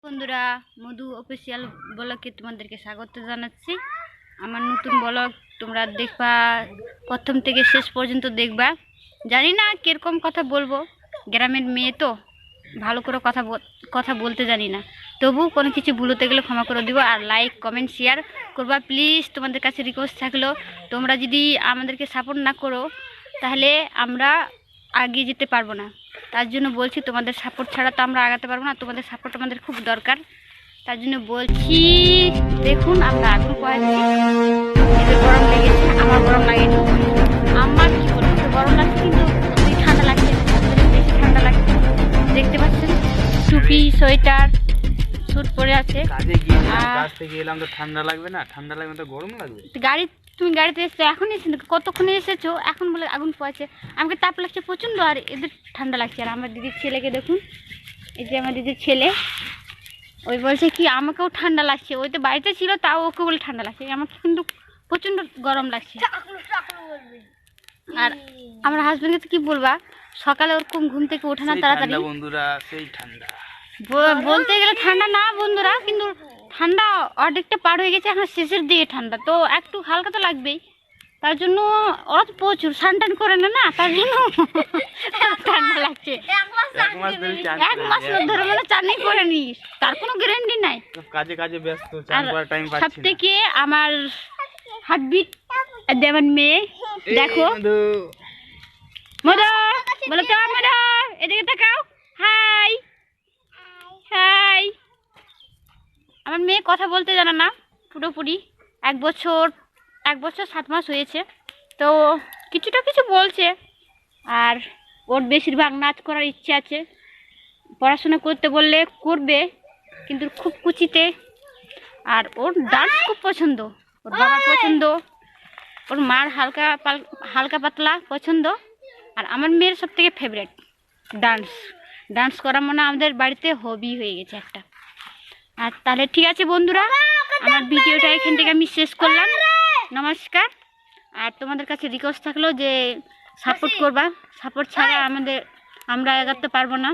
বন্ধুরা, মধু অফিসিয়াল ব্লগে তোমাদেরকে স্বাগত জানাচ্ছি। আমার নতুন ব্লগ তোমরা দেখবা, প্রথম থেকে শেষ পর্যন্ত দেখবা। জানি না কিরকম কথা বলবো, গ্রামের মেয়ে তো ভালো করে কথা বলতে জানি না, তবু কোনো কিছু ভুলতে গেলে ক্ষমা করে দিব। আর লাইক কমেন্ট শেয়ার করবা প্লিজ। তোমাদের কাছে রিকোয়েস্ট থাকলো, তোমরা যদি আমাদেরকে সাপোর্ট না করো তাহলে আমরা এগিয়ে যেতে পারবো না। তার জন্য বলছি, তোমাদের সাপোর্ট ছাড়া তো আমরা আগাতে পারবো না। তোমাদের সাপোর্ট আমাদের খুব দরকার, তার জন্য বলছি। দেখুন আমরা আগুন পোহাচ্ছি, এদের গরম লেগেছে, আমার গরম লাগেনি। আমার কি বলবো, গরম লাগছে কিন্তু ঠান্ডা লাগছে, বেশি ঠান্ডা লাগছে। দেখতে পাচ্ছেন টুপি সোয়েটার স্যুট পরে আছে। ঠান্ডা লাগবে না? ঠান্ডা লাগবে তো গরম লাগবে। তুমি গাড়িতে এসছো, এখন এসেছো, কতক্ষণে এসেছো, এখন বলে আগুন পোয়াচ্ছে। আমাকে তাপ লাগছে প্রচণ্ড, আর এদের ঠান্ডা লাগছে। আর আমার দিদির ছেলেকে দেখুন, এই যে আমার দিদির ছেলে, ওই বলছে কি আমাকেও ঠান্ডা লাগছে। ওই তো বাড়িতে ছিল, তাও ওকে বলে ঠান্ডা লাগছে, আমাকে কিন্তু প্রচণ্ড গরম লাগছে। আর আমার হাজবেন্ডকে তো কি বলবা, সকালে ওরকম ঘুম থেকে ওঠে না তাড়াতাড়ি। বন্ধুরা সেই ঠান্ডা বলতে গেলে ঠান্ডা না বন্ধুরা, কিন্তু ঠান্ডা অর্ধেকটা পার হয়ে গেছে, এখন শেষের দিকে ঠান্ডা, তো একটু হালকা তো লাগবেই। তার জন্য ওরা তো প্রচুর স্নান করে না, তার জন্য ঠান্ডা লাগছে। এক মাস ধরে মানে চানই করে নিস, তার কোনো গ্যারান্টি নাই। কাজে ব্যস্ত, সব থেকে আমার হার্টবিট আমার মেয়ে। দেখো মধু, বলো তো মধু, এদিকে তাকাও। High high. আমার মেয়ে কথা বলতে জানে না পুরোপুরি, 1 বছর 7 মাস হয়েছে, তো কিছুটা কিছু বলছে। আর ওর বেশিরভাগ নাচ করার ইচ্ছে আছে, পড়াশোনা করতে বললে করবে, কিন্তু খুব কুচিতে। আর ওর ডান্স খুব পছন্দ, ওর বাবা পছন্দ, ওর মার হালকা পাতলা পছন্দ। আর আমার মেয়ের সব থেকে ফেভারিট ডান্স করা, মানে আমাদের বাড়িতে হবি হয়ে গেছে একটা। আর তাহলে ঠিক আছে বন্ধুরা, আমার ভিডিওটা এখান থেকে আমি শেষ করলাম। নমস্কার। আর তোমাদের কাছে রিকোয়েস্ট থাকলো যে সাপোর্ট করবা, সাপোর্ট ছাড়া আমরা এগাতে পারবো না।